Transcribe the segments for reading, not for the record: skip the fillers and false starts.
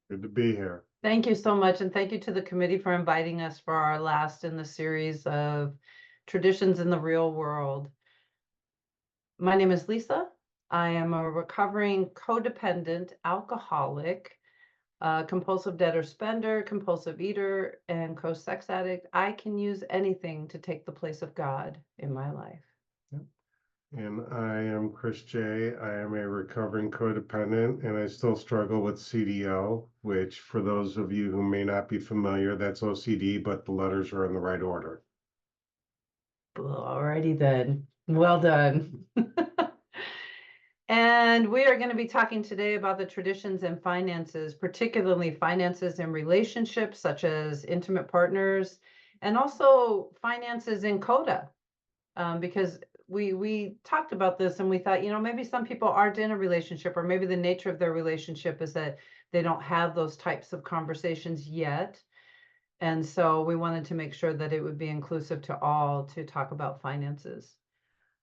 Good to be here. Thank you so much, and thank you to the committee for inviting us for our last in the series of traditions in the real world. My name is Lisa. I am a recovering codependent alcoholic, compulsive debtor spender, compulsive eater, and co-sex addict. I can use anything to take the place of God in my life. And I am Chris J. I am a recovering codependent, and I still struggle with CDO, which, for those of you who may not be familiar, that's OCD, but the letters are in the right order. Alrighty then. Well done. And we are going to be talking today about the traditions and finances, particularly finances in relationships such as intimate partners, and also finances in CoDA. Because we talked about this and we thought, maybe some people aren't in a relationship, or maybe the nature of their relationship is that they don't have those types of conversations yet. And so we wanted to make sure that it would be inclusive to all to talk about finances.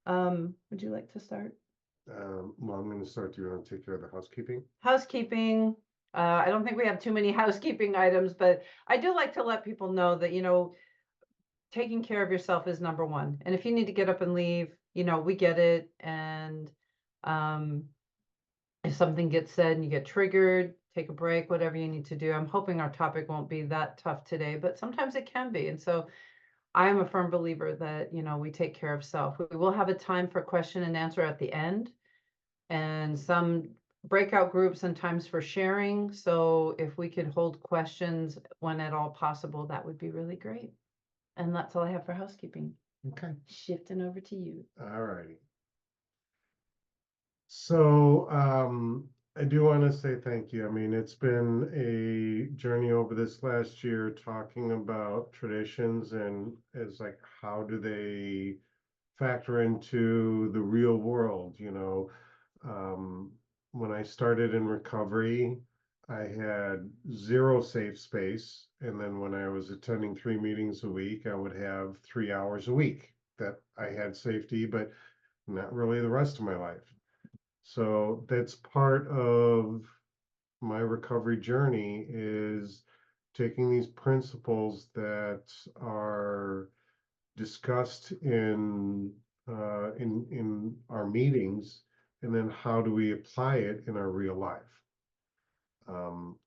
Would you like to start? Well, I'm going to start. Do you want to take care of the housekeeping? Housekeeping. I don't think we have too many housekeeping items, but I do like to let people know that, taking care of yourself is number one. And if you need to get up and leave, we get it. And if something gets said and you get triggered, take a break, whatever you need to do. I'm hoping our topic won't be that tough today, but sometimes it can be. And so I am a firm believer that, we take care of self. We will have a time for question and answer at the end, and some breakout groups and times for sharing. So if we could hold questions when at all possible, that would be really great. And that's all I have for housekeeping. Okay. Shifting over to you. All righty. So I do want to say thank you. I mean, it's been a journey over this last year talking about traditions and it's like, how do they factor into the real world? When I started in recovery, I had zero safe space. And then when I was attending 3 meetings a week, I would have 3 hours a week that I had safety, but not really the rest of my life. So that's part of my recovery journey is taking these principles that are discussed in our meetings, and then how do we apply it in our real life? Um,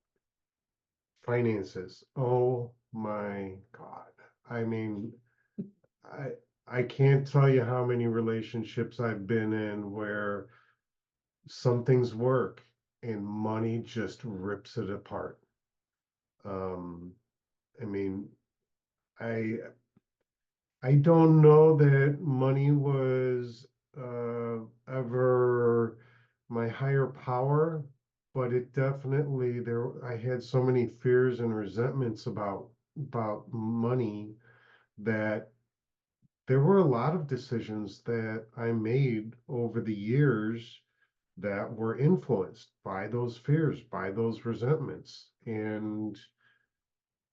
Finances. Oh my God. I mean, I I can't tell you how many relationships I've been in where some things work and money just rips it apart. Um, I mean, I I don't know that money was ever my higher power, but it definitely there I had so many fears and resentments about money that there were a lot of decisions that I made over the years that were influenced by those fears, by those resentments. And,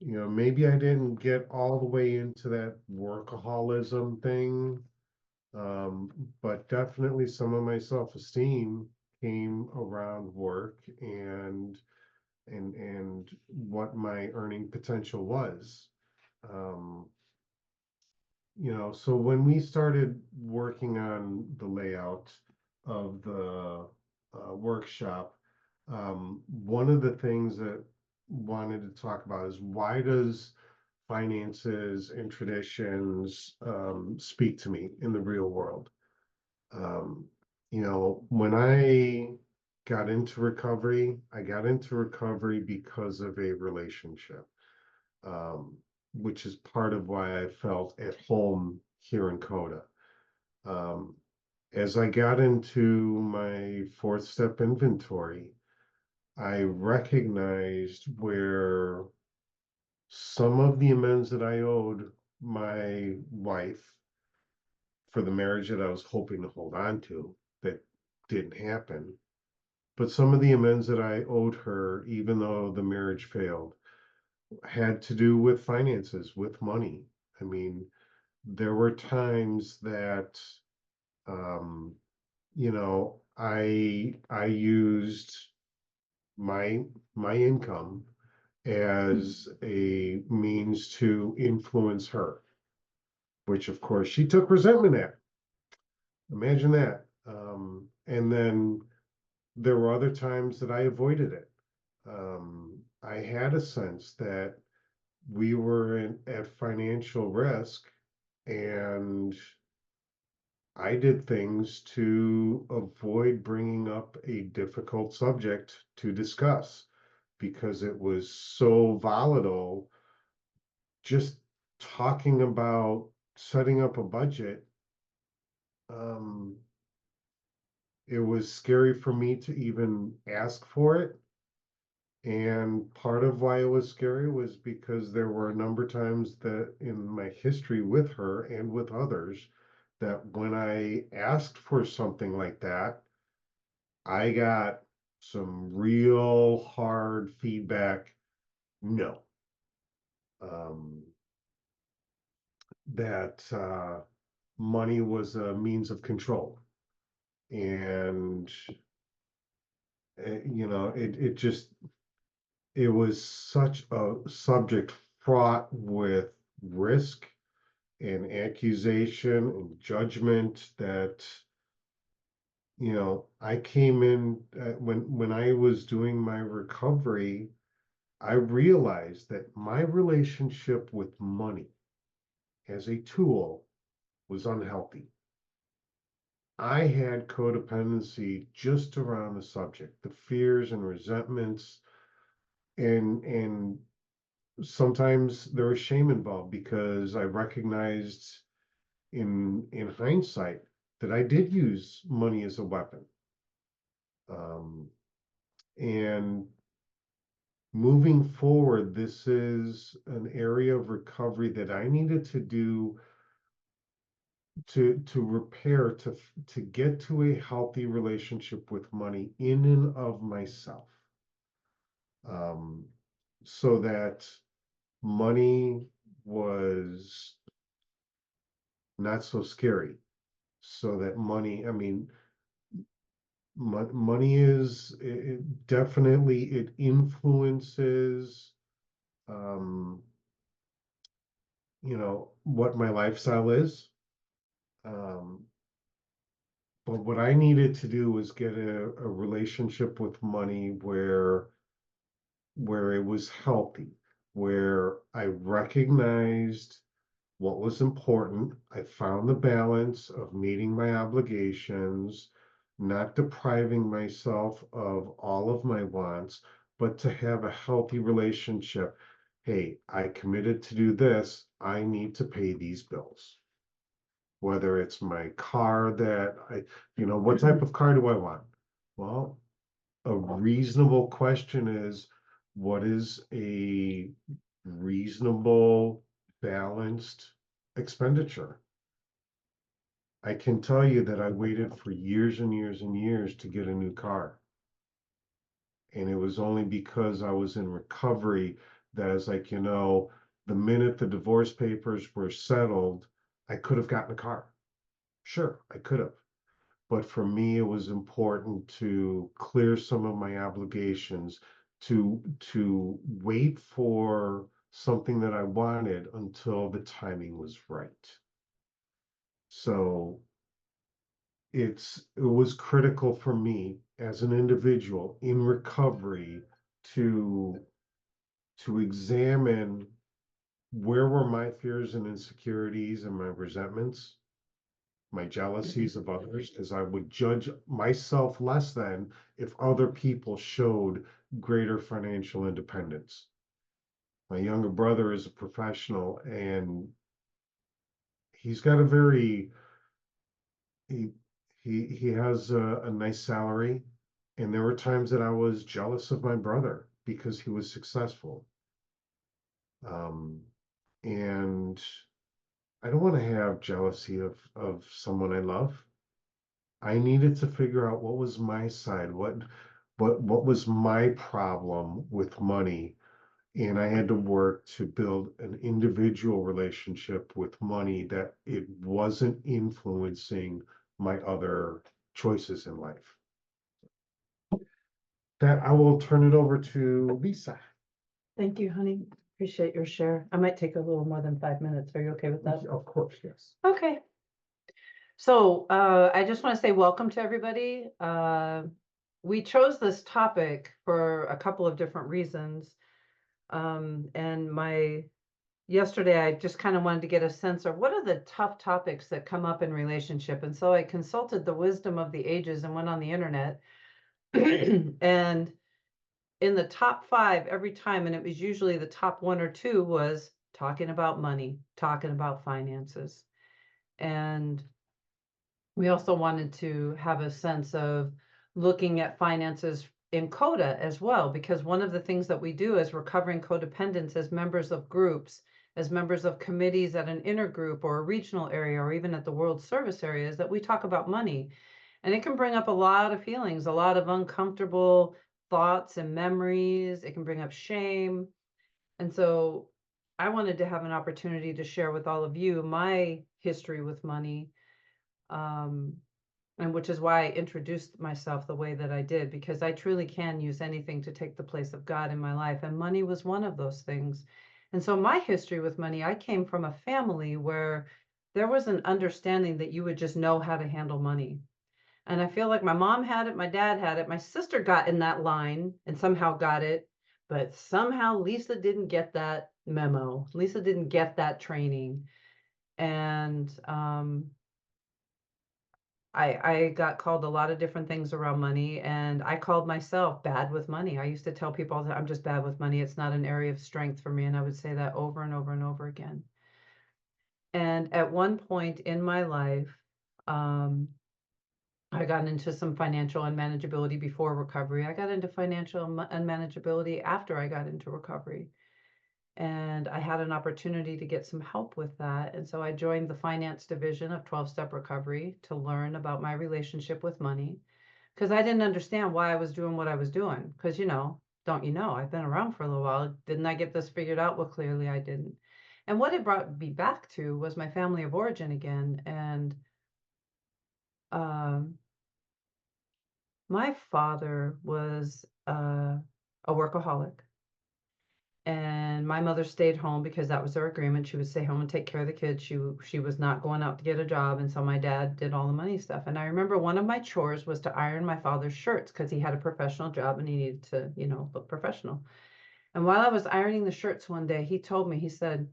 maybe I didn't get all the way into that workaholism thing, but definitely some of my self-esteem came around work and what my earning potential was. Um, so when we started working on the layout of the workshop, one of the things that wanted to talk about is why does finances and traditions speak to me in the real world? Um, when I got into recovery because of a relationship, um, which is part of why I felt at home here in CoDA. Um, as I got into my fourth step inventory, I recognized where some of the amends that I owed my wife for the marriage that I was hoping to hold on to that didn't happen, but some of the amends that I owed her, even though the marriage failed, had to do with finances, with money. I mean, there were times that I used my my income as a means to influence her, which of course she took resentment at. Imagine that. And then there were other times that I avoided it. I had a sense that we were at financial risk, and I did things to avoid bringing up a difficult subject to discuss because it was so volatile. Just talking about setting up a budget, um, it was scary for me to even ask for it. And part of why it was scary was because there were a number of times that in my history with her and with others, that when I asked for something like that, I got some real hard feedback. No. Um, that money was a means of control. And, it just, it was such a subject fraught with risk and accusation and judgment that, I came in when I was doing my recovery, I realized that my relationship with money as a tool was unhealthy. I had codependency just around the subject, the fears and resentments, and sometimes there was shame involved because I recognized in hindsight that I did use money as a weapon. Um, and moving forward, this is an area of recovery that I needed to do to repair, to get to a healthy relationship with money in and of myself, um, so that money was not so scary, so that money, I mean, money is definitely, it influences, um, what my lifestyle is. Um, but what I needed to do was get a relationship with money where it was healthy, where I recognized what was important. I found the balance of meeting my obligations, not depriving myself of all of my wants, but to have a healthy relationship. Hey, I committed to do this. I need to pay these bills. Whether it's my car that what type of car do I want? Well, a reasonable question is, what is a reasonable, balanced expenditure? I can tell you that I waited for years and years and years to get a new car. And it was only because I was in recovery that I was like, the minute the divorce papers were settled, I could have gotten a car. Sure, I could have. But for me, it was important to clear some of my obligations, to wait for something that I wanted until the timing was right. So it was critical for me as an individual in recovery to examine where were my fears and insecurities and my resentments, my jealousies of others, because I would judge myself less than if other people showed greater financial independence. My younger brother is a professional, and he's got a very he he has a nice salary, and there were times that I was jealous of my brother because he was successful. Um, and I don't want to have jealousy of someone I love. I needed to figure out what was my side, what was my problem with money, and I had to work to build an individual relationship with money that it wasn't influencing my other choices in life. That I will turn it over to Lisa. Thank you, honey. Appreciate your share. I might take a little more than 5 minutes. Are you okay with that? Of course, yes. Okay. So I just want to say welcome to everybody. We chose this topic for a couple of different reasons. And yesterday I just kind of wanted to get a sense of what are the tough topics that come up in relationship. And so I consulted the wisdom of the ages and went on the internet. And in the top 5 every time, and it was usually the top 1 or 2, was talking about money, talking about finances. And we also wanted to have a sense of looking at finances in CoDA as well, because one of the things that we do as recovering codependents, as members of groups, as members of committees at an intergroup or a regional area, or even at the World Service area, is that we talk about money. And it can bring up a lot of feelings, a lot of uncomfortable thoughts and memories. It can bring up shame. And so I wanted to have an opportunity to share with all of you my history with money. Um, and which is why I introduced myself the way that I did, because I truly can use anything to take the place of God in my life. And money was one of those things. And so my history with money, I came from a family where there was an understanding that you would just know how to handle money. And I feel like my mom had it, my dad had it, my sister got in that line and somehow got it, but somehow Lisa didn't get that memo. Lisa didn't get that training. And I got called a lot of different things around money, and I called myself bad with money. I used to tell people all the time, I'm just bad with money. It's not an area of strength for me. And I would say that over and over and over again. And at one point in my life, I got into some financial unmanageability before recovery. I got into financial unmanageability after I got into recovery. And I had an opportunity to get some help with that. And so I joined the finance division of 12-step recovery to learn about my relationship with money, because I didn't understand why I was doing what I was doing. Because, don't you know, I've been around for a little while. Didn't I get this figured out? Well, clearly I didn't. And what it brought me back to was my family of origin again. And um, my father was a workaholic. And my mother stayed home because that was their agreement. She would stay home and take care of the kids. She was not going out to get a job. And so my dad did all the money stuff. And I remember one of my chores was to iron my father's shirts because he had a professional job and he needed to, look professional. And while I was ironing the shirts one day, he told me, he said,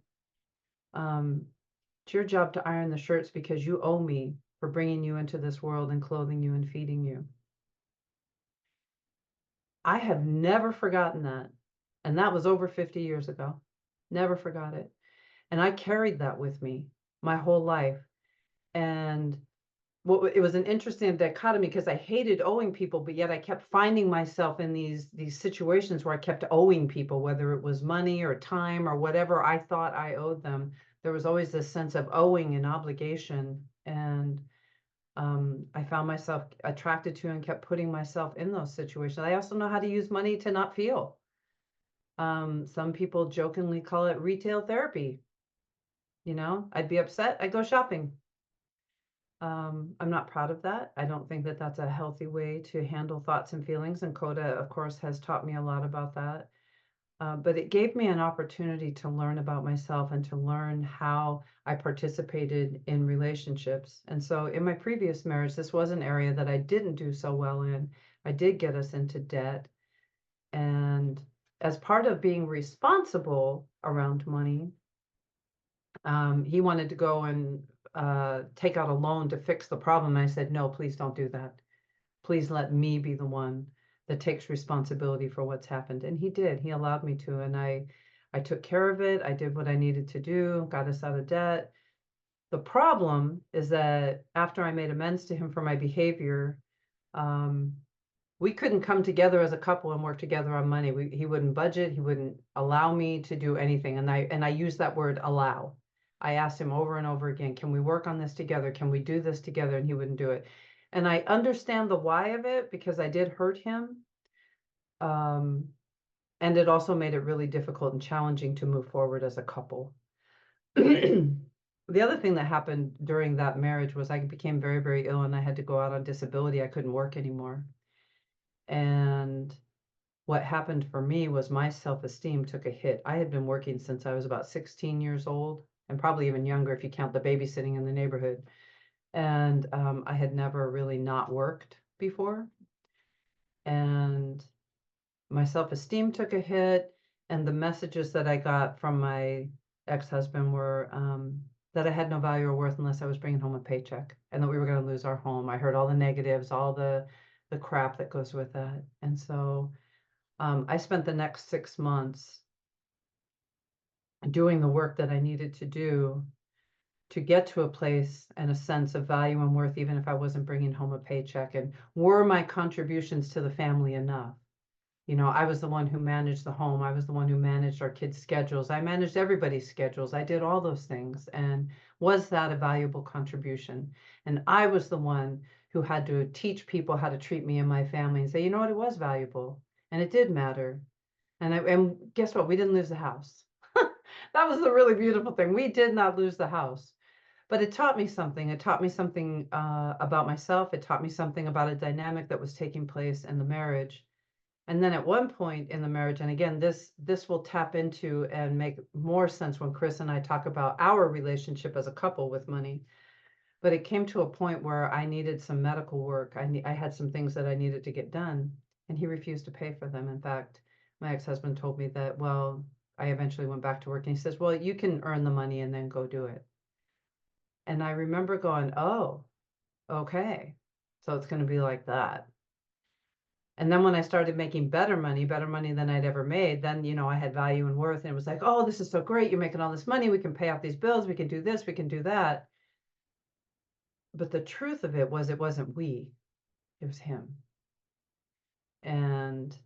it's your job to iron the shirts because you owe me for bringing you into this world and clothing you and feeding you. I have never forgotten that. And that was over 50 years ago. Never forgot it. And I carried that with me my whole life. And it was an interesting dichotomy because I hated owing people, but yet I kept finding myself in these situations where I kept owing people, whether it was money or time or whatever I thought I owed them. There was always this sense of owing and obligation. And I found myself attracted to and kept putting myself in those situations. I also know how to use money to not feel. Some people jokingly call it retail therapy. I'd be upset, I'd go shopping. I'm not proud of that. I don't think that that's a healthy way to handle thoughts and feelings. And CoDA, of course, has taught me a lot about that. But it gave me an opportunity to learn about myself and to learn how I participated in relationships. And so in my previous marriage, this was an area that I didn't do so well in. I did get us into debt. And as part of being responsible around money, he wanted to go and take out a loan to fix the problem. And I said, no, please don't do that. Please let me be the one that takes responsibility for what's happened. And he did. He allowed me to. And I took care of it. I did what I needed to do, got us out of debt. The problem is that after I made amends to him for my behavior, we couldn't come together as a couple and work together on money. He wouldn't budget. He wouldn't allow me to do anything. And I use that word allow. I asked him over and over again, can we work on this together? Can we do this together? And he wouldn't do it. And I understand the why of it because I did hurt him. And it also made it really difficult and challenging to move forward as a couple. The other thing that happened during that marriage was I became very, very ill and I had to go out on disability. I couldn't work anymore. And what happened for me was my self-esteem took a hit. I had been working since I was about 16 years old, and probably even younger if you count the babysitting in the neighborhood. And I had never really not worked before. And my self-esteem took a hit, and the messages that I got from my ex-husband were that I had no value or worth unless I was bringing home a paycheck, and that we were going to lose our home. I heard all the negatives, all the crap that goes with that. And so I spent the next 6 months doing the work that I needed to do to get to a place and a sense of value and worth, even if I wasn't bringing home a paycheck. And were my contributions to the family enough? You know, I was the one who managed the home. I was the one who managed our kids' schedules. I managed everybody's schedules. I did all those things. And was that a valuable contribution? And I was the one who had to teach people how to treat me and my family and say, you know what, it was valuable and it did matter. And guess what? We didn't lose the house. That was the really beautiful thing. We did not lose the house, but it taught me something. It taught me something about myself. It taught me something about a dynamic that was taking place in the marriage. And then at one point in the marriage, and again, this will tap into and make more sense when Chris and I talk about our relationship as a couple with money. But it came to a point where I needed some medical work. I had some things that I needed to get done, and he refused to pay for them. In fact, my ex-husband told me that, well, I eventually went back to work, and he says, well, you can earn the money and then go do it. And I remember going, oh, okay, so it's going to be like that. And then when I started making better money than I'd ever made, then, you know, I had value and worth, and it was like, oh, this is so great. You're making all this money. We can pay off these bills. We can do this. We can do that. But the truth of it was, it wasn't we, it was him. And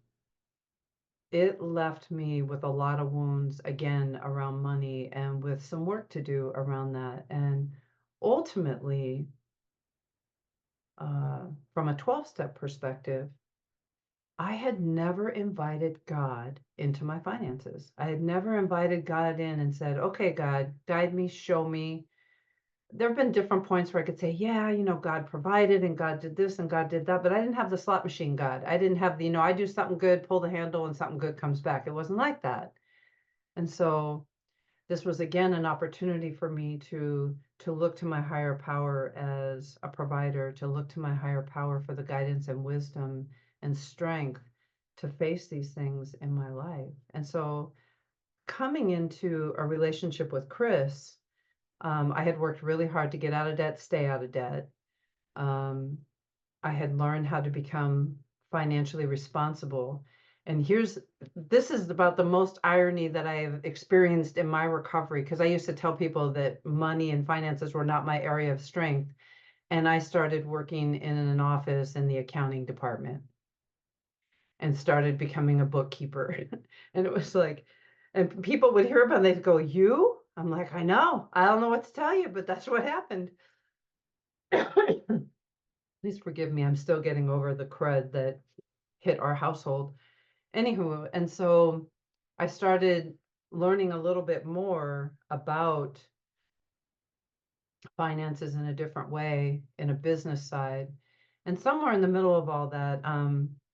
it left me with a lot of wounds again around money and with some work to do around that. And ultimately, from a 12-step perspective, I had never invited God into my finances. I had never invited God in and said, okay, God, guide me, show me. There have been different points where I could say, yeah, you know, God provided and God did this and God did that, but I didn't have the slot machine God. I didn't have the, you know, I do something good, pull the handle and something good comes back. It wasn't like that. And so this was again an opportunity for me to look to my higher power as a provider, to look to my higher power for the guidance and wisdom and strength to face these things in my life. And so coming into a relationship with Chris, I had worked really hard to get out of debt, stay out of debt. I had learned how to become financially responsible. And this is about the most irony that I have experienced in my recovery, because I used to tell people that money and finances were not my area of strength. And I started working in an office in the accounting department and started becoming a bookkeeper. And it was like, and people would hear about it, they'd go, you? I'm like, I know. I don't know what to tell you, but that's what happened. Please forgive me. I'm still getting over the crud that hit our household. Anywho, and so I started learning a little bit more about finances in a different way, in a business side. And somewhere in the middle of all that,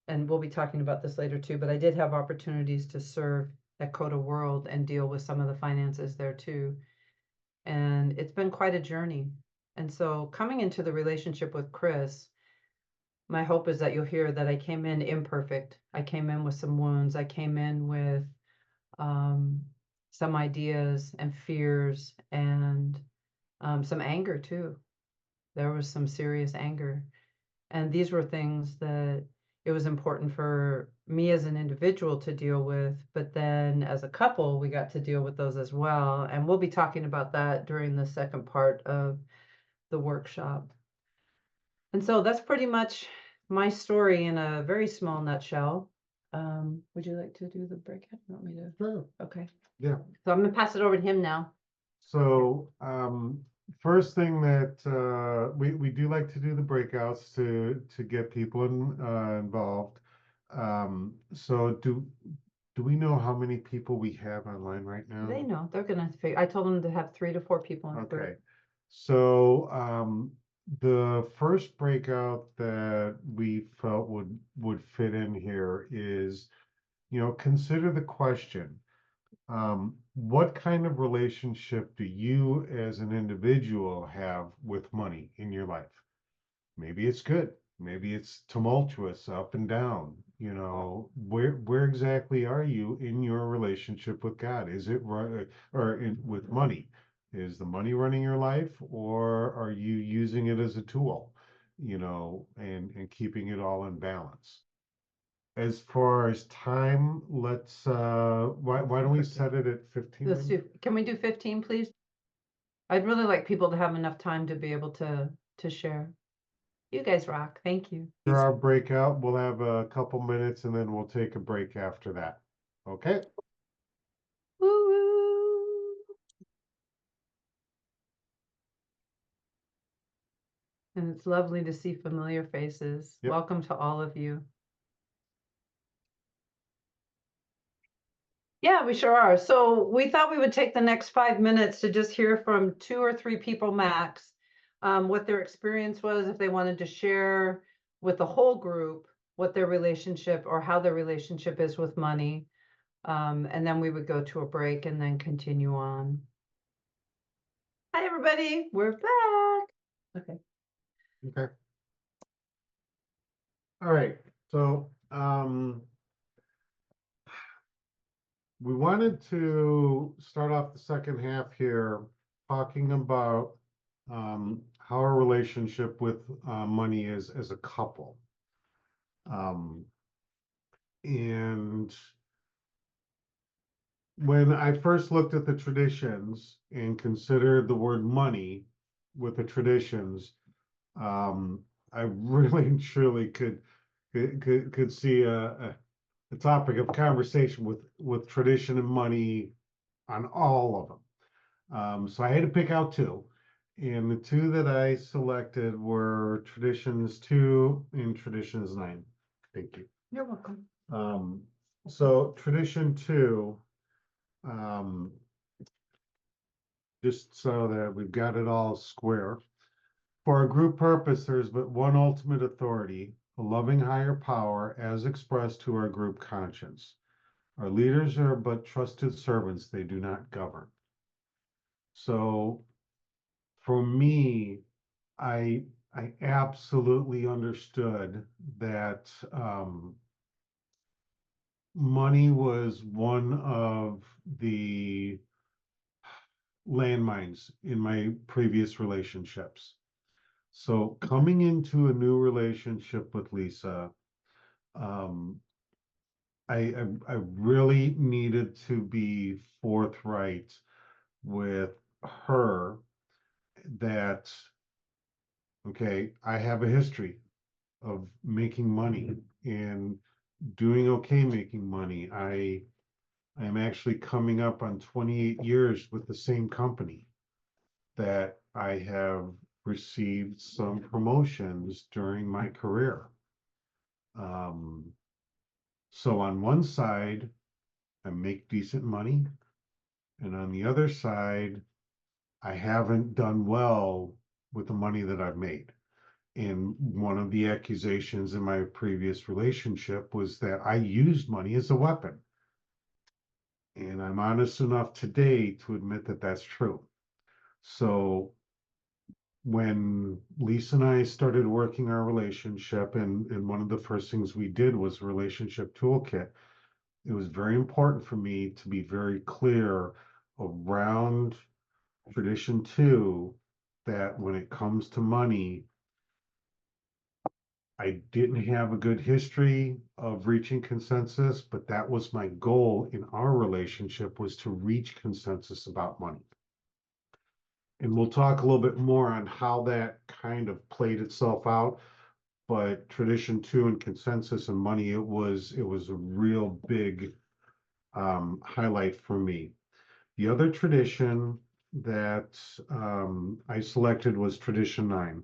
and we'll be talking about this later too, but I did have opportunities to serve at CoDA World and deal with some of the finances there too. And it's been quite a journey. And so coming into the relationship with Chris, my hope is that you'll hear that I came in imperfect. I came in with some wounds. I came in with some ideas and fears and some anger too. There was some serious anger. And these were things that it was important for me as an individual to deal with, but then as a couple, we got to deal with those as well. And we'll be talking about that during the second part of the workshop. And so that's pretty much my story in a very small nutshell. Would you like to do the breakout? You want me to? Sure. Okay. Yeah. So I'm gonna pass it over to him now. So, first thing that we do like to do the breakouts to get people involved. So do we know how many people we have online right now? They know, they're gonna figure, I told them to have 3 to 4 people in the Okay. group. So, the first breakout that we felt would fit in here is consider the question, what kind of relationship do you as an individual have with money in your life? Maybe it's good, maybe it's tumultuous, up and down. Where exactly are you in your relationship with God? Is it right, or with money? Is the money running your life, or are you using it as a tool, and keeping it all in balance? As far as time, why don't we set it at 15 Let's minutes? can we do 15, please? I'd really like people to have enough time to be able to share. You guys rock. Thank you. For our breakout, we'll have a couple minutes and then we'll take a break after that. Okay? Woo! And it's lovely to see familiar faces. Yep. Welcome to all of you. Yeah, we sure are. So we thought we would take the next 5 minutes to just hear from 2 or 3 people max, what their experience was, if they wanted to share with the whole group what their relationship or how their relationship is with money. And then we would go to a break and then continue on. Hi, everybody. We're back. Okay. Okay. All right. So, we wanted to start off the second half here talking about how our relationship with money is as a couple. And when I first looked at the traditions and considered the word money with the traditions, I really and truly could see a topic of conversation with tradition and money on all of them. So I had to pick out two, and the two that I selected were traditions 2 and traditions 9. Thank you. You're welcome. So tradition 2, um, just so that we've got it all square. For our group purpose, there is but one ultimate authority, a loving higher power as expressed to our group conscience. Our leaders are but trusted servants, they do not govern. So for me, I absolutely understood that money was one of the landmines in my previous relationships. So coming into a new relationship with Lisa, um, I really needed to be forthright with her that, okay, I have a history of making money and doing okay making money. I'm actually coming up on 28 years with the same company that I have received some promotions during my career. Um, so on one side, I make decent money, and on the other side, I haven't done well with the money that I've made. And one of the accusations in my previous relationship was that I used money as a weapon. And I'm honest enough today to admit that that's true. So when Lisa and I started working our relationship, and one of the first things we did was relationship toolkit, it was very important for me to be very clear around tradition 2 that when it comes to money, I didn't have a good history of reaching consensus, but that was my goal in our relationship, was to reach consensus about money. And we'll talk a little bit more on how that kind of played itself out. But tradition 2 and consensus and money, it was a real big highlight for me. The other tradition that I selected was tradition 9.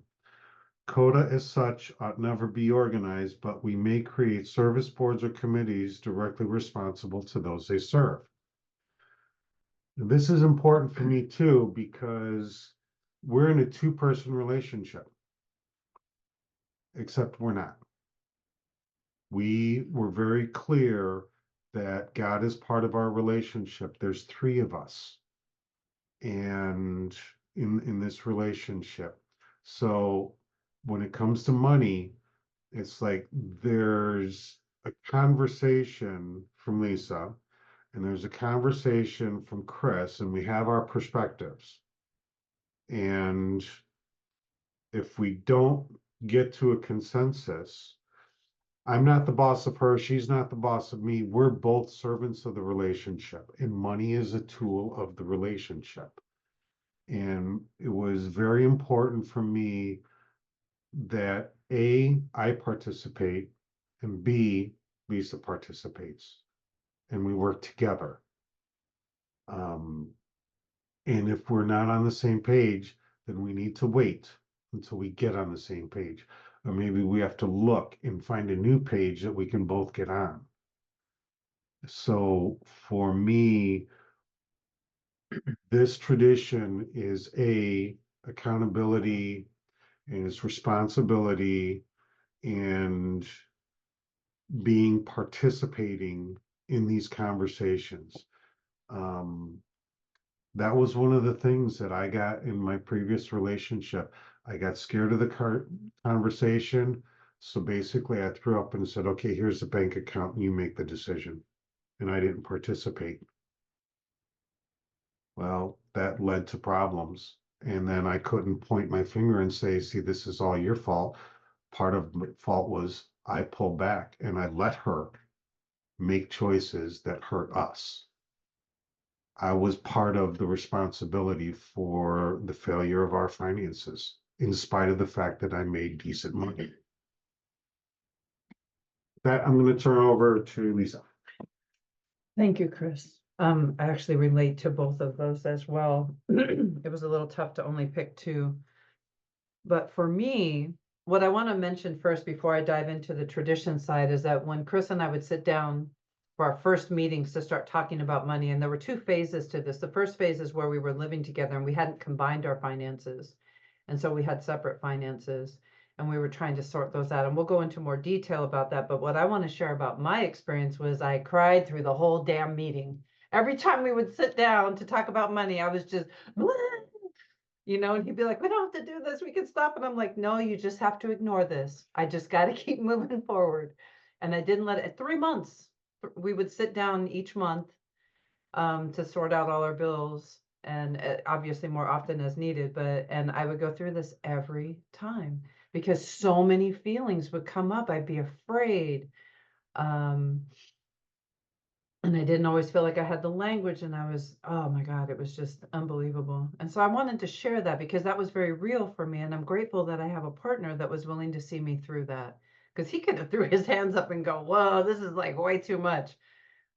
CoDA as such ought never be organized, but we may create service boards or committees directly responsible to those they serve. And this is important for me too, because we're in a 2-person relationship, except we're not. We were very clear that God is part of our relationship. There's three of us, and in this relationship. So when it comes to money, it's like there's a conversation from Lisa, and there's a conversation from Chris, and we have our perspectives. And if we don't get to a consensus, I'm not the boss of her, she's not the boss of me. We're both servants of the relationship, and money is a tool of the relationship. And it was very important for me that A, I participate, and B, Lisa participates, and we work together. Um, and if we're not on the same page, then we need to wait until we get on the same page. Or maybe we have to look and find a new page that we can both get on. So for me, this tradition is A, accountability, and it's responsibility, and being participating in these conversations. Um, that was one of the things that I got in my previous relationship. I got scared of the conversation. So basically, I threw up and said, okay, here's the bank account, and you make the decision. And I didn't participate. Well, that led to problems. And then I couldn't point my finger and say, see, this is all your fault. Part of the fault was I pulled back and I let her make choices that hurt us. I was part of the responsibility for the failure of our finances, in spite of the fact that I made decent money. That I'm going to turn over to Lisa. Thank you, Chris. I actually relate to both of those as well. It was a little tough to only pick two. But for me, what I want to mention first before I dive into the tradition side is that when Chris and I would sit down for our first meetings to start talking about money, and there were two phases to this. The first phase is where we were living together and we hadn't combined our finances. And so we had separate finances and we were trying to sort those out. And we'll go into more detail about that. But what I want to share about my experience was I cried through the whole damn meeting. Every time we would sit down to talk about money, I was just, and he'd be like, we don't have to do this. We can stop. And I'm like, no, you just have to ignore this. I just got to keep moving forward. And I didn't let it. 3 months, we would sit down each month to sort out all our bills, and obviously more often as needed. And I would go through this every time because so many feelings would come up. I'd be afraid. And I didn't always feel like I had the language, and oh my God, it was just unbelievable. And so I wanted to share that because that was very real for me. And I'm grateful that I have a partner that was willing to see me through that, because he could have threw his hands up and go, whoa, this is like way too much,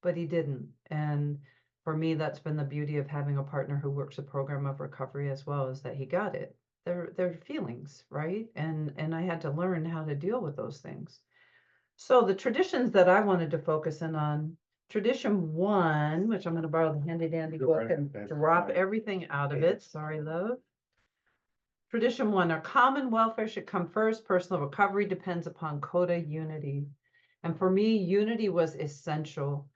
but he didn't. And for me, that's been the beauty of having a partner who works a program of recovery as well, is that he got it. They're feelings, right? And I had to learn how to deal with those things. So the traditions that I wanted to focus in on, tradition one, which I'm going to borrow the handy dandy book and drop everything out of it. Sorry, love. Tradition one, our common welfare should come first. Personal recovery depends upon CoDA unity. And for me, unity was essential.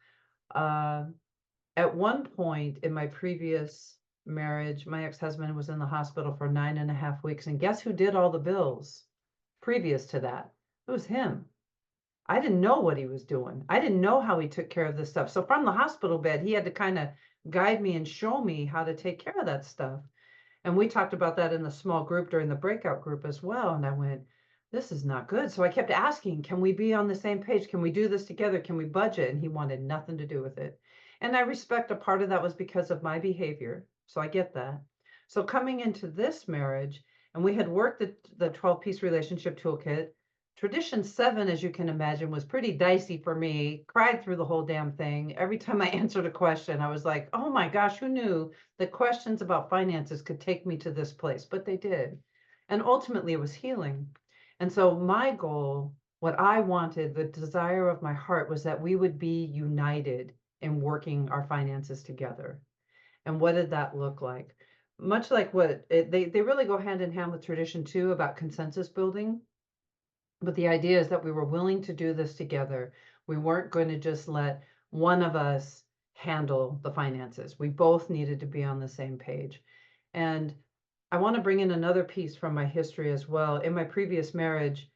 At one point in my previous marriage, my ex-husband was in the hospital for 9.5 weeks. And guess who did all the bills previous to that? It was him. I didn't know what he was doing. I didn't know how he took care of this stuff. So from the hospital bed, he had to kind of guide me and show me how to take care of that stuff. And we talked about that in the small group during the breakout group as well. And I went, this is not good. So I kept asking, can we be on the same page? Can we do this together? Can we budget? And he wanted nothing to do with it. And I respect a part of that was because of my behavior. So I get that. So coming into this marriage, and we had worked the 12-piece relationship toolkit. Tradition 7, as you can imagine, was pretty dicey for me. Cried through the whole damn thing. Every time I answered a question, I was like, oh my gosh, who knew that questions about finances could take me to this place? But they did. And ultimately, it was healing. And so my goal, what I wanted, the desire of my heart, was that we would be united in working our finances together. And what did that look like? Much like they really go hand in hand with tradition 2 about consensus building. But the idea is that we were willing to do this together. We weren't going to just let one of us handle the finances. We both needed to be on the same page. And I want to bring in another piece from my history as well. In my previous marriage,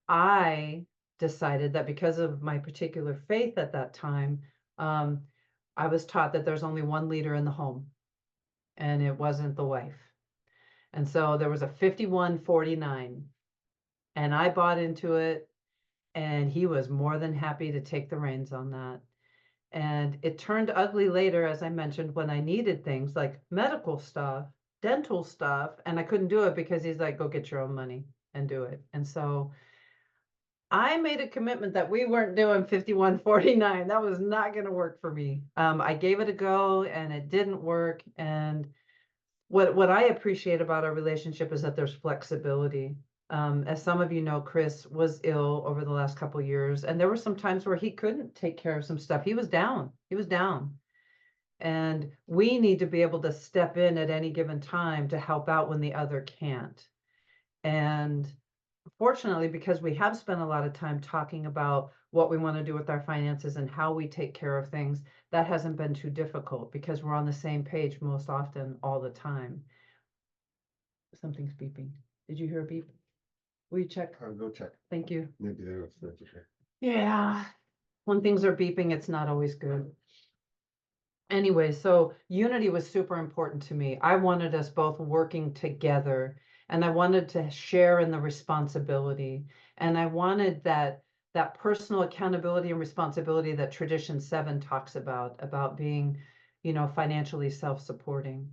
I decided that because of my particular faith at that time, um, I was taught that there's only one leader in the home, and it wasn't the wife. And so there was a 51-49, and I bought into it, and he was more than happy to take the reins on that. And it turned ugly later, as I mentioned, when I needed things like medical stuff, dental stuff, and I couldn't do it because he's like, go get your own money and do it. And so I made a commitment that we weren't doing 51-49. That was not going to work for me. I gave it a go and it didn't work. And what I appreciate about our relationship is that there's flexibility. As some of you know, Chris was ill over the last couple of years, and there were some times where he couldn't take care of some stuff. He was down. He was down. And we need to be able to step in at any given time to help out when the other can't. And fortunately, because we have spent a lot of time talking about what we want to do with our finances and how we take care of things, that hasn't been too difficult because we're on the same page most often all the time. Something's beeping. Did you hear a beep? Will you check? I'll go check. Thank you. Maybe they're upstairs. Okay. Yeah. When things are beeping, it's not always good. Anyway, so unity was super important to me. I wanted us both working together, and I wanted to share in the responsibility. And I wanted that personal accountability and responsibility that Tradition 7 talks about being, financially self-supporting.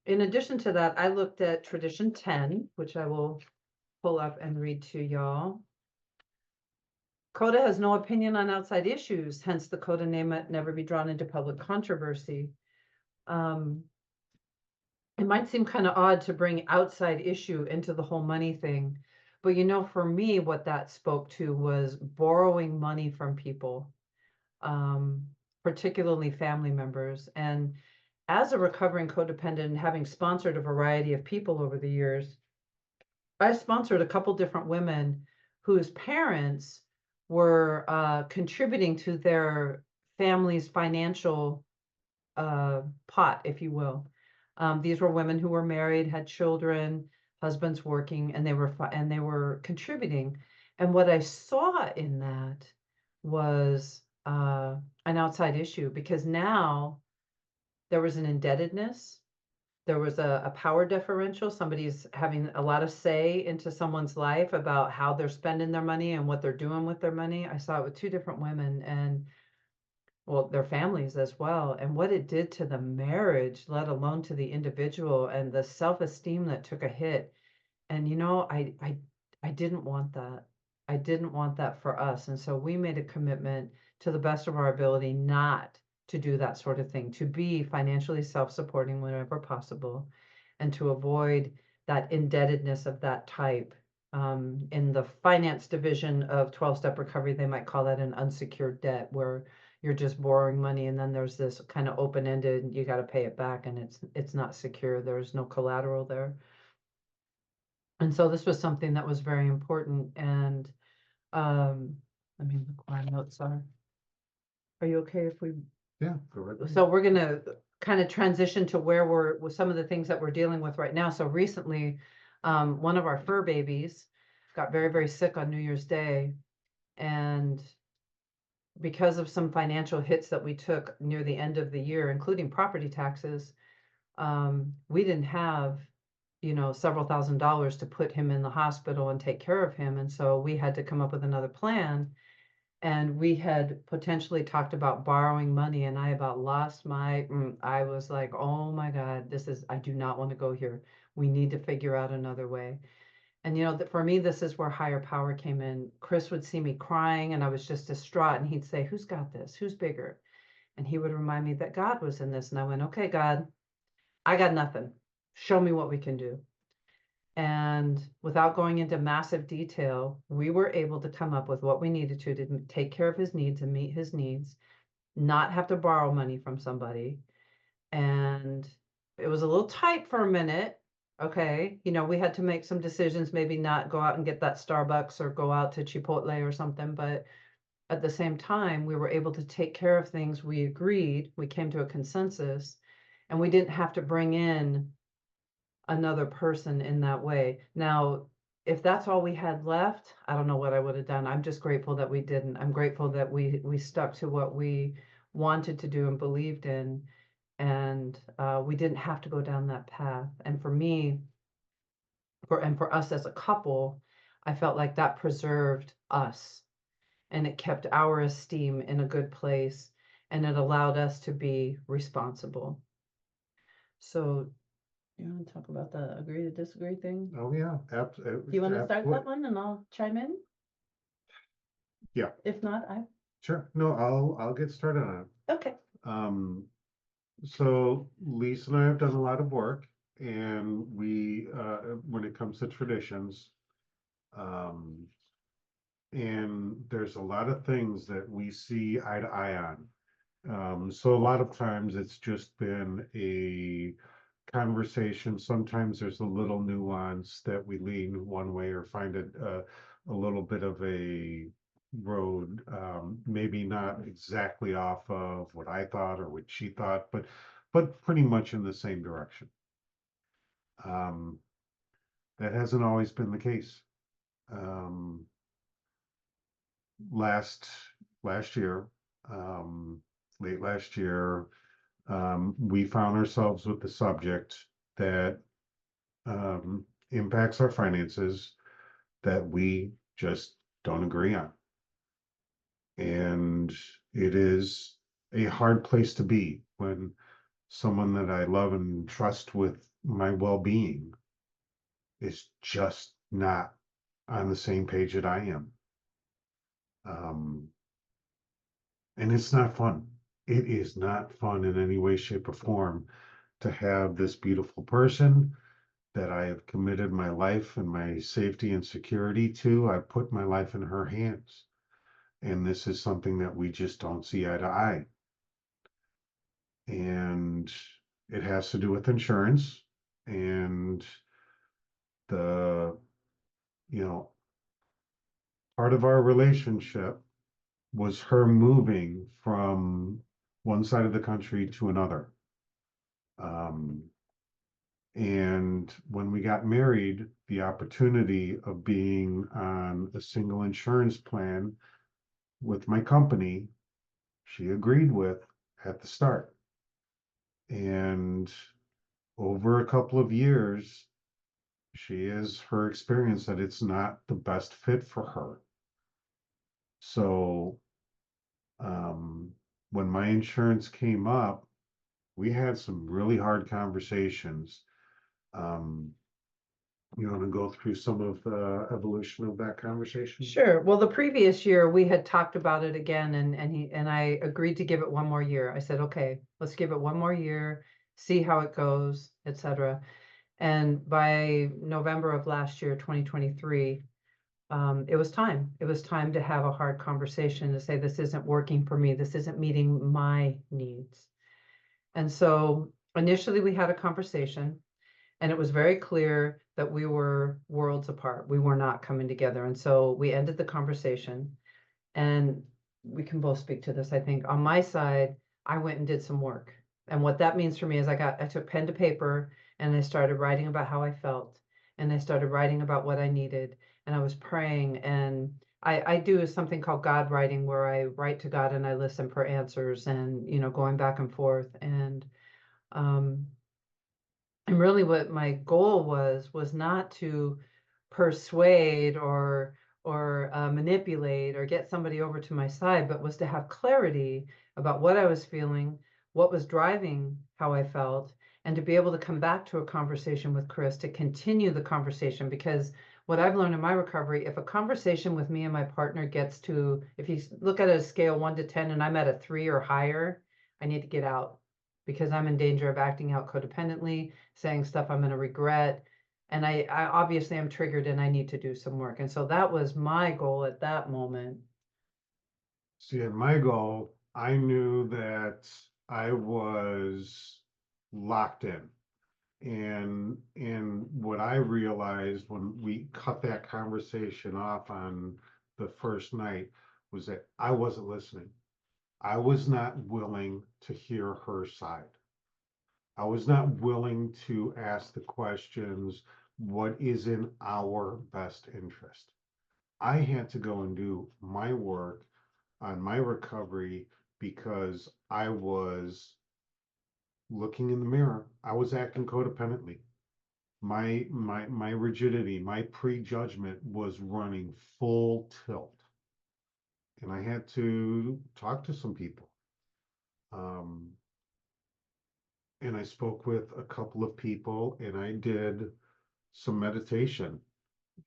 In addition to that, I looked at Tradition 10, which I will pull up and read to y'all. CoDA has no opinion on outside issues, hence the CoDA name it never be drawn into public controversy. It might seem kind of odd to bring outside issue into the whole money thing, but for me, what that spoke to was borrowing money from people, particularly family members. And as a recovering codependent and having sponsored a variety of people over the years, I sponsored a couple different women whose parents were contributing to their family's financial pot, if you will. These were women who were married, had children, husbands working, and they were contributing. And what I saw in that was an outside issue, because now there was an indebtedness. There was a power differential. Somebody's having a lot of say into someone's life about how they're spending their money and what they're doing with their money. I saw it with two different women, and well, their families as well, and what it did to the marriage, let alone to the individual, and the self-esteem that took a hit. And I didn't want that. I didn't want that for us. And so we made a commitment to the best of our ability not to do that sort of thing, to be financially self-supporting whenever possible, and to avoid that indebtedness of that type. In the finance division of 12-step recovery, they might call that an unsecured debt, where you're just borrowing money and then there's this kind of open-ended, you got to pay it back, and it's not secure. There's no collateral there. And so this was something that was very important. And let me look where my notes are. Are you okay if we? Yeah, go right ahead. So we're gonna kind of transition to where we're with some of the things that we're dealing with right now. So recently, one of our fur babies got very, very sick on New Year's Day, and because of some financial hits that we took near the end of the year, including property taxes, we didn't have, several $1,000s to put him in the hospital and take care of him. And so we had to come up with another plan. And we had potentially talked about borrowing money, and I about lost I was like, oh my God, I do not want to go here. We need to figure out another way. And for me, this is where higher power came in. Chris would see me crying and I was just distraught, and he'd say, who's got this? Who's bigger? And he would remind me that God was in this. And I went, okay, God, I got nothing. Show me what we can do. And without going into massive detail, we were able to come up with what we needed to take care of his needs and meet his needs, not have to borrow money from somebody. And it was a little tight for a minute. Okay. We had to make some decisions, maybe not go out and get that Starbucks or go out to Chipotle or something, but at the same time, we were able to take care of things. We agreed, we came to a consensus, and we didn't have to bring in another person in that way. Now, if that's all we had left, I don't know what I would have done. I'm just grateful that we didn't. I'm grateful that we stuck to what we wanted to do and believed in, and we didn't have to go down that path. And for me, for us as a couple, I felt like that preserved us, and it kept our esteem in a good place, and it allowed us to be responsible. So you want to talk about the agree to disagree thing? Oh, yeah, Do you want to start that one and I'll chime in? Yeah, If not, sure. No, I'll get started on it. okay. So Lisa and I have done a lot of work, and when it comes to traditions, um, and there's a lot of things that we see eye to eye on. So a lot of times it's just been a conversation. Sometimes there's a little nuance that we lean one way or find it a little bit of a road, maybe not exactly off of what I thought or what she thought, but pretty much in the same direction. Um, that hasn't always been the case. Um, last last year, um, late last year, we found ourselves with the subject that impacts our finances that we just don't agree on. And it is a hard place to be when someone that I love and trust with my well-being is just not on the same page that I am. Um, and it's not fun. It is not fun in any way, shape, or form to have this beautiful person that I have committed my life and my safety and security to. I put my life in her hands. And this is something that we just don't see eye to eye. And it has to do with insurance and the, you know, part of our relationship was her moving from one side of the country to another. Um, and when we got married, the opportunity of being on a single insurance plan with my company, she agreed with at the start. And over a couple of years, she has her experience that it's not the best fit for her. So um, when my insurance came up, we had some really hard conversations. Um, you want to go through some of the evolution of that conversation? Sure. Well, the previous year we had talked about it again, and I agreed to give it one more year. I said, okay, let's give it one more year, see how it goes, etc. And by November of last year, 2023, it was time. It was time to have a hard conversation to say, this isn't working for me. This isn't meeting my needs. And so initially we had a conversation, and it was very clear that we were worlds apart. We were not coming together. And so we ended the conversation, and we can both speak to this. I think on my side, I went and did some work. And what that means for me is I took pen to paper and I started writing about how I felt, and I started writing about what I needed, and I was praying, and I do something called God writing, where I write to God and I listen for answers, and going back and forth. Um, and really what my goal was not to persuade or manipulate or get somebody over to my side, but was to have clarity about what I was feeling, what was driving how I felt, and to be able to come back to a conversation with Chris to continue the conversation. Because what I've learned in my recovery, if a conversation with me and my partner gets to, if you look at a scale 1 to 10 and I'm at a 3 or higher, I need to get out, because I'm in danger of acting out codependently, saying stuff I'm going to regret. And I obviously am triggered and I need to do some work. And so that was my goal at that moment. See, at my goal, I knew that I was locked in. And what I realized when we cut that conversation off on the first night was that I wasn't listening. I was not willing to hear her side. I was not willing to ask the questions, what is in our best interest? I had to go and do my work on my recovery because I was looking in the mirror. I was acting codependently. My rigidity, my prejudgment was running full tilt. And I had to talk to some people. Um, and I spoke with a couple of people and I did some meditation.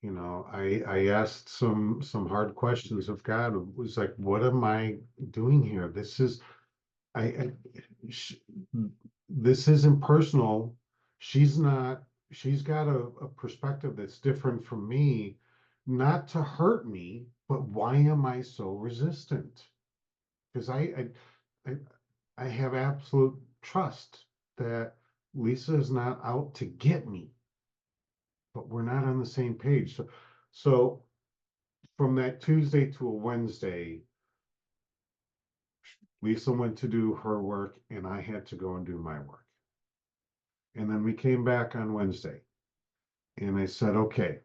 I asked some hard questions of God. It was like, what am I doing here? I sh this isn't personal. She's not, she's got a perspective that's different from me, not to hurt me, but why am I so resistant? Because I I have absolute trust that Lisa is not out to get me, but we're not on the same page. So from that Tuesday to a Wednesday, Lisa went to do her work and I had to go and do my work. And then we came back on Wednesday and I said, okay,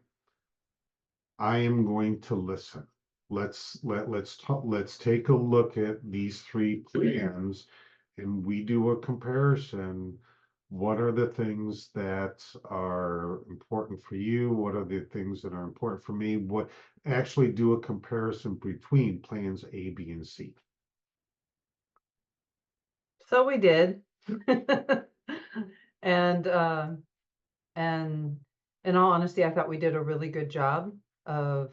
I am going to listen. Let's take a look at these three plans and we do a comparison. What are the things that are important for you? What are the things that are important for me? What actually do a comparison between plans A, B, and C. So we did. And, and in all honesty, I thought we did a really good job of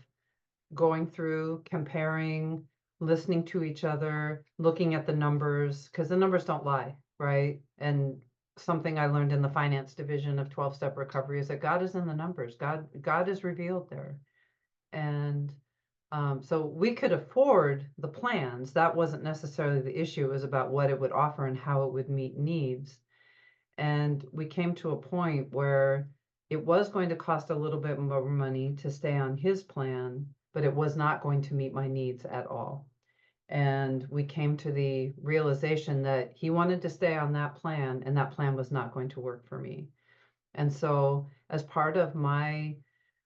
going through, comparing, listening to each other, looking at the numbers, because the numbers don't lie, right? And something I learned in the finance division of 12-step recovery is that God is in the numbers. God is revealed there. And so we could afford the plans. That wasn't necessarily the issue. It was about what it would offer and how it would meet needs. And we came to a point where it was going to cost a little bit more money to stay on his plan, but it was not going to meet my needs at all. And we came to the realization that he wanted to stay on that plan, and that plan was not going to work for me. And so, as part of my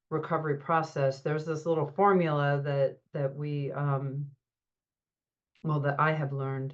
recovery process, there's this little formula that we well, that I have learned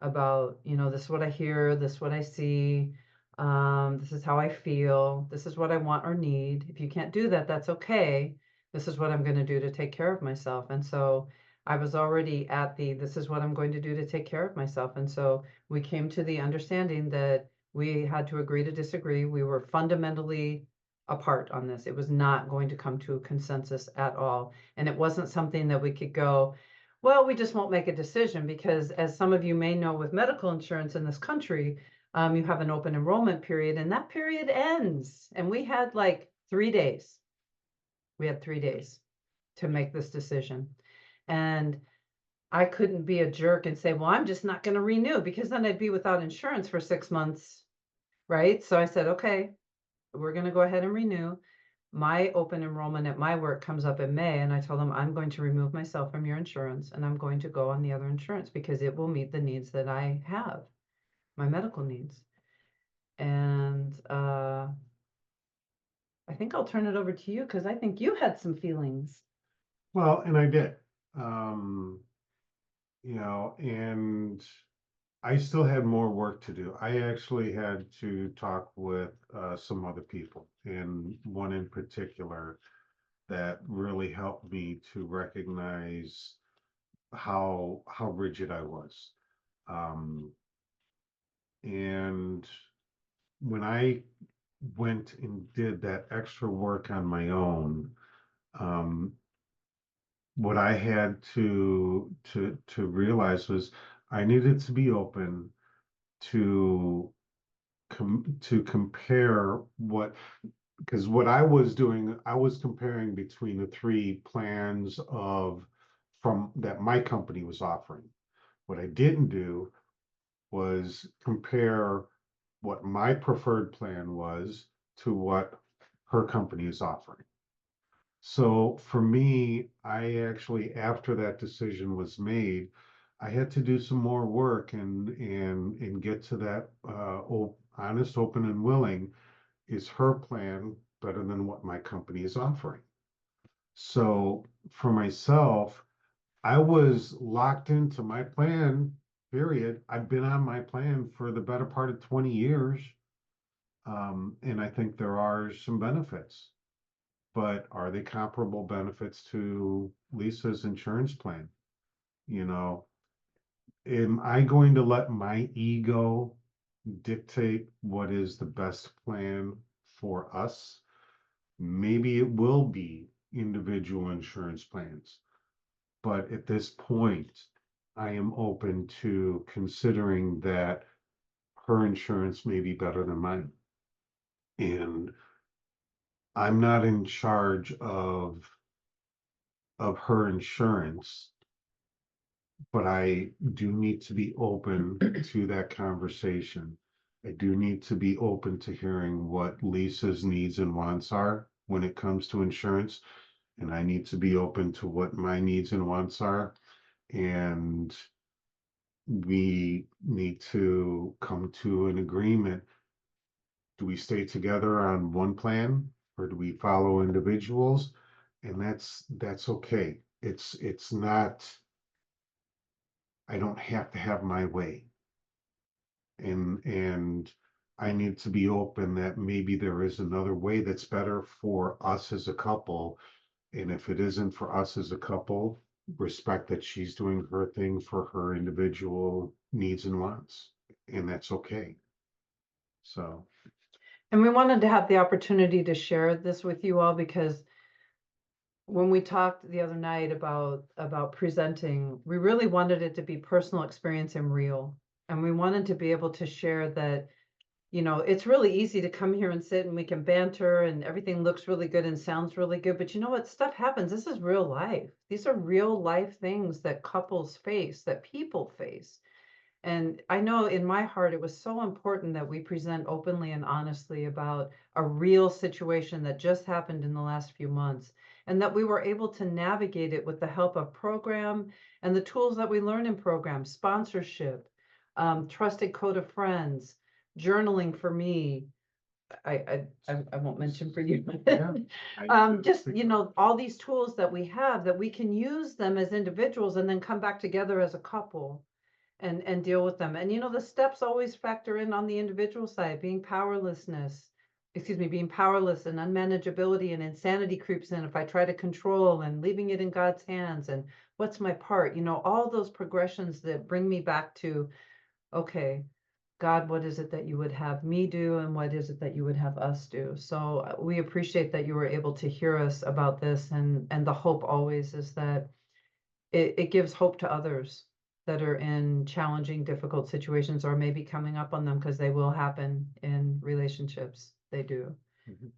about, this is what I hear, this is what I see, this is how I feel, this is what I want or need. If you can't do that, that's okay. This is what I'm going to do to take care of myself. And so I was already at this is what I'm going to do to take care of myself. And so we came to the understanding that we had to agree to disagree. We were fundamentally apart on this. It was not going to come to a consensus at all. And it wasn't something that we could go, well, we just won't make a decision because, as some of you may know, with medical insurance in this country, you have an open enrollment period, and that period ends. And we had like 3 days. We had 3 days to make this decision. And I couldn't be a jerk and say, well, I'm just not going to renew, because then I'd be without insurance for 6 months, right? So I said, okay, we're going to go ahead and renew. My open enrollment at my work comes up in May, and I told them I'm going to remove myself from your insurance and I'm going to go on the other insurance because it will meet the needs that I have, my medical needs. And I think I'll turn it over to you because I think you had some feelings. Well, and I did. Um, and I still had more work to do. I actually had to talk with some other people, and one in particular that really helped me to recognize how rigid I was. Um, and when I went and did that extra work on my own, um, what I had to realize was I needed to be open to to compare because what I was doing, I was comparing between the three plans of from that my company was offering. What I didn't do was compare what my preferred plan was to what her company is offering. So for me, I actually, after that decision was made, I had to do some more work and get to that honest, open, and willing. Is her plan better than what my company is offering? So for myself, I was locked into my plan, period. I've been on my plan for the better part of 20 years. And I think there are some benefits, but are they comparable benefits to Lisa's insurance plan? You know, am I going to let my ego dictate what is the best plan for us? Maybe it will be individual insurance plans, but at this point, I am open to considering that her insurance may be better than mine. And I'm not in charge of her insurance, but I do need to be open to that conversation. I do need to be open to hearing what Lisa's needs and wants are when it comes to insurance. And I need to be open to what my needs and wants are. And we need to come to an agreement. Do we stay together on one plan or do we follow individuals? And that's okay. It's not, I don't have to have my way. And I need to be open that maybe there is another way that's better for us as a couple. And if it isn't for us as a couple, respect that she's doing her thing for her individual needs and wants, and that's okay. So, And we wanted to have the opportunity to share this with you all because when we talked the other night about presenting, we really wanted it to be personal experience and real. And we wanted to be able to share that, it's really easy to come here and sit and we can banter and everything looks really good and sounds really good. But you know what? Stuff happens. This is real life. These are real life things that couples face, that people face. And I know in my heart, it was so important that we present openly and honestly about a real situation that just happened in the last few months, and that we were able to navigate it with the help of program and the tools that we learn in program, sponsorship, trusted CoDA friends, journaling for me. I won't mention for you. yeah. Just, all these tools that we have that we can use them as individuals and then come back together as a couple and deal with them. And the steps always factor in on the individual side, being powerless and unmanageability and insanity creeps in if I try to control, and leaving it in God's hands, and what's my part, all those progressions that bring me back to, okay, God, what is it that you would have me do, and what is it that you would have us do? So we appreciate that you were able to hear us about this, and the hope always is that it gives hope to others that are in challenging, difficult situations, or maybe coming up on them, because they will happen in relationships. They do. Mhm.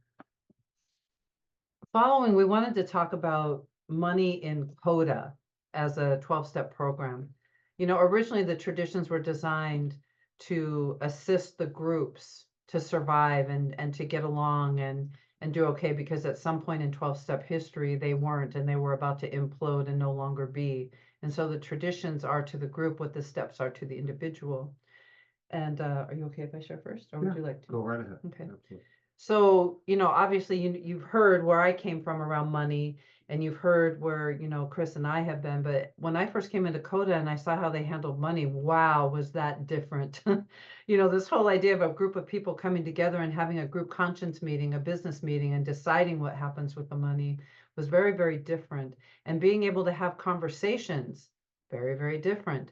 Following, we wanted to talk about money in CoDA as a 12-step program. Originally the traditions were designed to assist the groups to survive and to get along and do okay, because at some point in 12-step history, they weren't, and they were about to implode and no longer be. And so the traditions are to the group what the steps are to the individual. And are you okay if I share first, or would Yeah, you like to? go right ahead. Okay. Absolutely. So, obviously you've heard where I came from around money, and you've heard where, Chris and I have been, but when I first came into CoDA and I saw how they handled money, wow, was that different. This whole idea of a group of people coming together and having a group conscience meeting, a business meeting, and deciding what happens with the money was very, very different. And being able to have conversations, very, very different.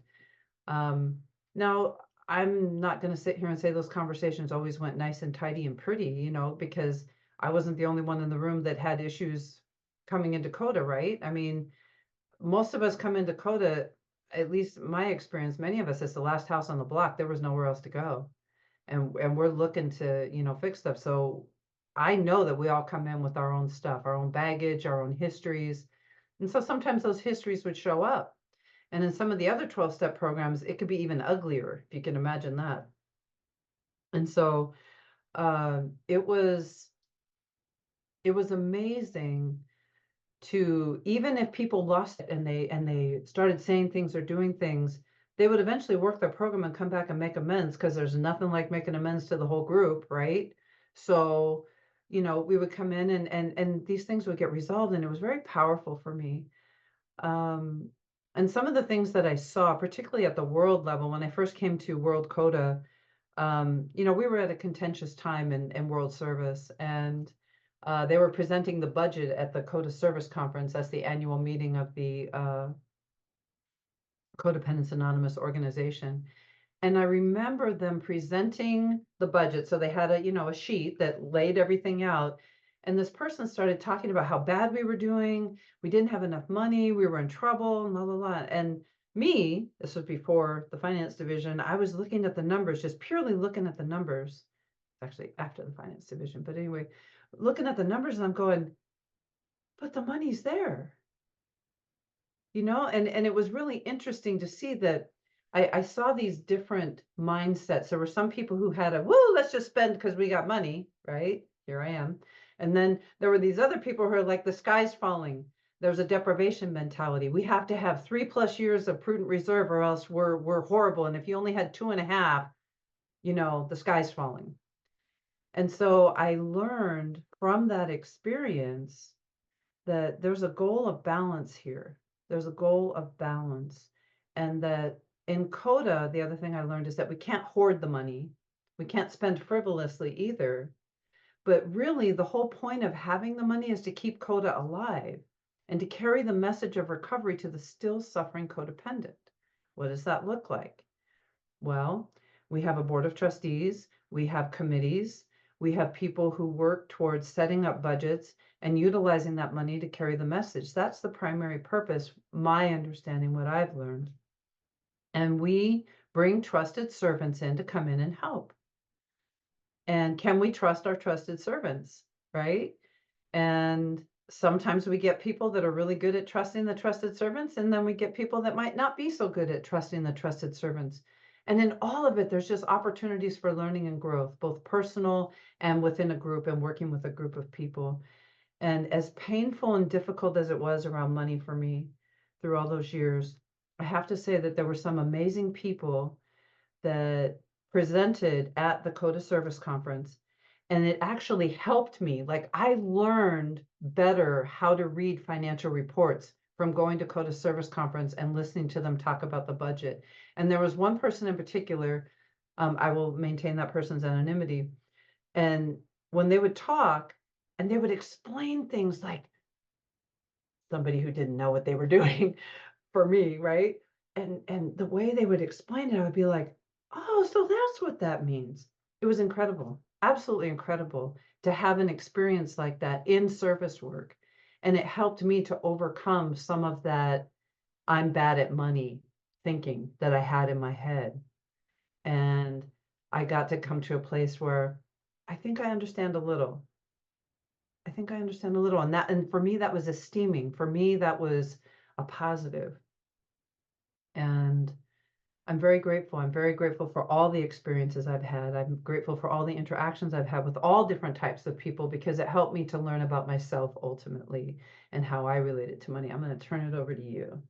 Now, I'm not going to sit here and say those conversations always went nice and tidy and pretty, because I wasn't the only one in the room that had issues coming into CoDA, right? I mean, most of us come into CoDA, at least my experience, many of us, it's the last house on the block. There was nowhere else to go. And we're looking to, fix stuff. So I know that we all come in with our own stuff, our own baggage, our own histories. And so sometimes those histories would show up. And in some of the other 12-step programs, it could be even uglier, if you can imagine that. And so it was amazing to, even if people lost it and they started saying things or doing things, they would eventually work their program and come back and make amends, because there's nothing like making amends to the whole group, right? So, we would come in and these things would get resolved, and it was very powerful for me. Um, and some of the things that I saw, particularly at the world level, when I first came to World CoDA, we were at a contentious time in world service, and they were presenting the budget at the CoDA Service Conference. That's the annual meeting of the Codependence Anonymous organization. And I remember them presenting the budget. So they had a sheet that laid everything out. And this person started talking about how bad we were doing. We didn't have enough money. We were in trouble, and blah, blah, blah. And me, this was before the finance division, I was looking at the numbers, just purely looking at the numbers. It's actually after the finance division. But anyway, looking at the numbers, and I'm going, but the money's there. And it was really interesting to see that I saw these different mindsets. There were some people who had woo, let's just spend because we got money, right? Here I am. And then there were these other people who are like, the sky's falling. There's a deprivation mentality. We have to have 3+ years of prudent reserve, or else we're horrible. And if you only had 2.5, the sky's falling. And so I learned from that experience that there's a goal of balance here. There's a goal of balance. And that in CoDA, the other thing I learned is that we can't hoard the money. We can't spend frivolously either. But really, the whole point of having the money is to keep CoDA alive and to carry the message of recovery to the still suffering codependent. What does that look like? Well, we have a board of trustees, we have committees, we have people who work towards setting up budgets and utilizing that money to carry the message. That's the primary purpose, my understanding, what I've learned. And we bring trusted servants in to come in and help. And can we trust our trusted servants, right? And sometimes we get people that are really good at trusting the trusted servants, and then we get people that might not be so good at trusting the trusted servants. And in all of it, there's just opportunities for learning and growth, both personal and within a group and working with a group of people. And as painful and difficult as it was around money for me through all those years, I have to say that there were some amazing people that presented at the CoDA Service Conference, and it actually helped me. Like, I learned better how to read financial reports from going to CoDA Service Conference and listening to them talk about the budget. And there was one person in particular, I will maintain that person's anonymity. And when they would talk and they would explain things like somebody who didn't know what they were doing for me, right? And the way they would explain it, I would be like, oh, so that's what that means. It was incredible, absolutely incredible to have an experience like that in service work. And it helped me to overcome some of that I'm bad at money thinking that I had in my head. And I got to come to a place where I think I understand a little. I think I understand a little. And for me, that was esteeming. For me, that was a positive. And I'm very grateful. I'm very grateful for all the experiences I've had. I'm grateful for all the interactions I've had with all different types of people, because it helped me to learn about myself ultimately and how I related to money. I'm going to turn it over to you.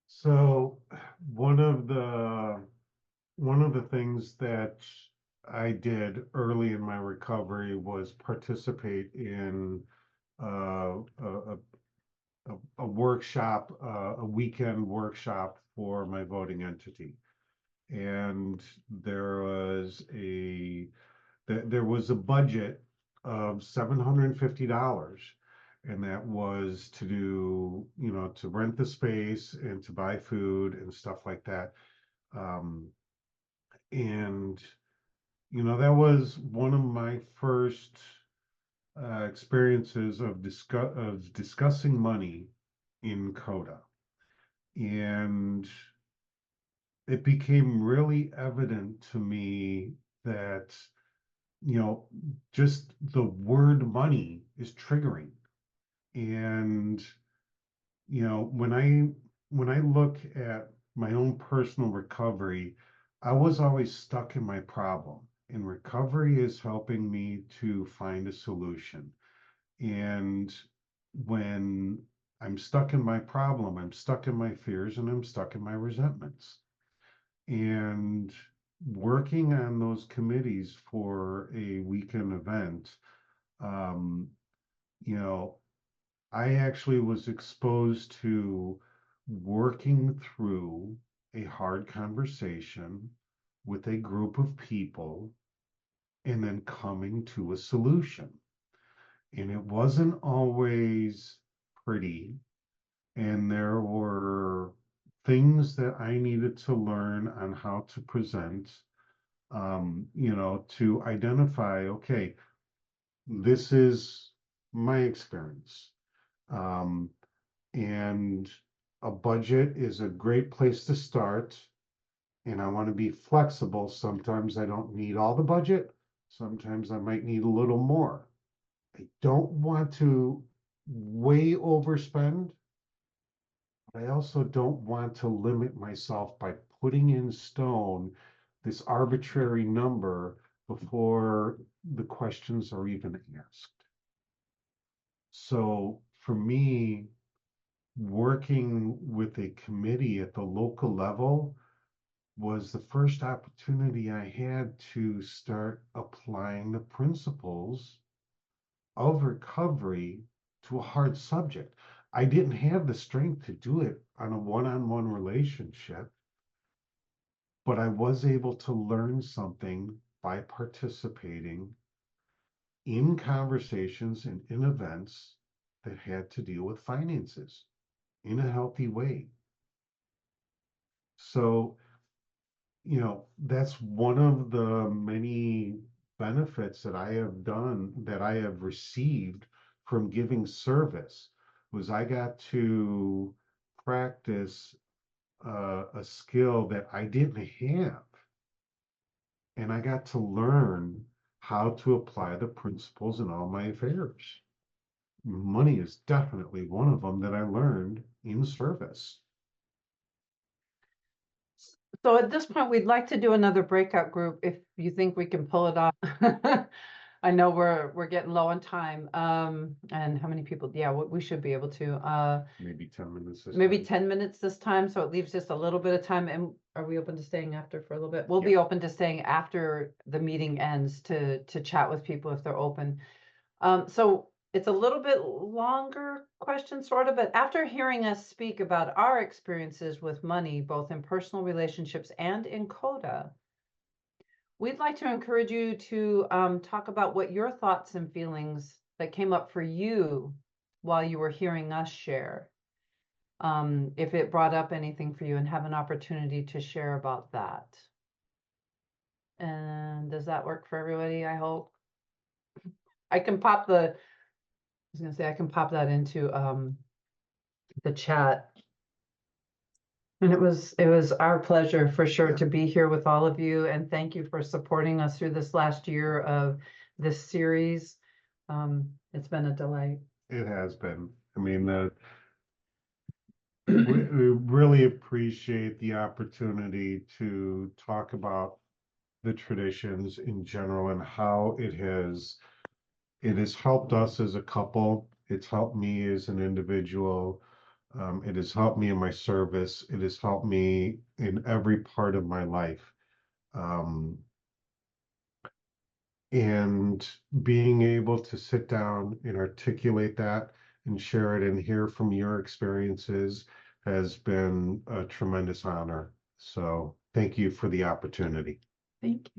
So one of the one of the things that I did early in my recovery was participate in a workshop, a weekend workshop for my voting entity. And there was a budget of $750, and that was to do, to rent the space and to buy food and stuff like that. And that was one of my first experiences of discussing money in CoDA. And it became really evident to me that, just the word money is triggering. And, when I look at my own personal recovery, I was always stuck in my problem. And recovery is helping me to find a solution. And when I'm stuck in my problem, I'm stuck in my fears, and I'm stuck in my resentments. And working on those committees for a weekend event, um, you know, I actually was exposed to working through a hard conversation with a group of people and then coming to a solution. And it wasn't always pretty. And there were things that I needed to learn on how to present, to identify, okay, this is my experience. Um, and a budget is a great place to start. And I want to be flexible. Sometimes I don't need all the budget. Sometimes I might need a little more. I don't want to way overspend. I also don't want to limit myself by putting in stone this arbitrary number before the questions are even asked. So for me, working with a committee at the local level was the first opportunity I had to start applying the principles of recovery to a hard subject. I didn't have the strength to do it on a one-on-one relationship, but I was able to learn something by participating in conversations and in events that had to deal with finances in a healthy way. So, that's one of the many benefits that I have done, that I have received from giving service, was I got to practice a skill that I didn't have. And I got to learn how to apply the principles in all my affairs. Money is definitely one of them that I learned in service. So at this point, we'd like to do another breakout group if you think we can pull it off. I know we're getting low on time. And how many people? Yeah, we should be able to. Maybe 10 minutes this Maybe time. 10 minutes this time, so it leaves just a little bit of time. And are we open to staying after for a little bit? We'll be open to staying after the meeting ends to chat with people if they're open. So it's a little bit longer question, sort of, but after hearing us speak about our experiences with money, both in personal relationships and in CoDA, we'd like to encourage you to talk about what your thoughts and feelings that came up for you while you were hearing us share. If it brought up anything for you, and have an opportunity to share about that. And does that work for everybody? I hope. I can pop the, I was gonna say, I can pop that into the chat. And it was our pleasure for sure Yeah, to be here with all of you, and thank you for supporting us through this last year of this series. It's been a delight. it has been. I mean, we really appreciate the opportunity to talk about the traditions in general and how it has helped us as a couple. It's helped me as an individual. It has helped me in my service. It has helped me in every part of my life. Um, and being able to sit down and articulate that and share it and hear from your experiences has been a tremendous honor. So thank you for the opportunity. Thank you.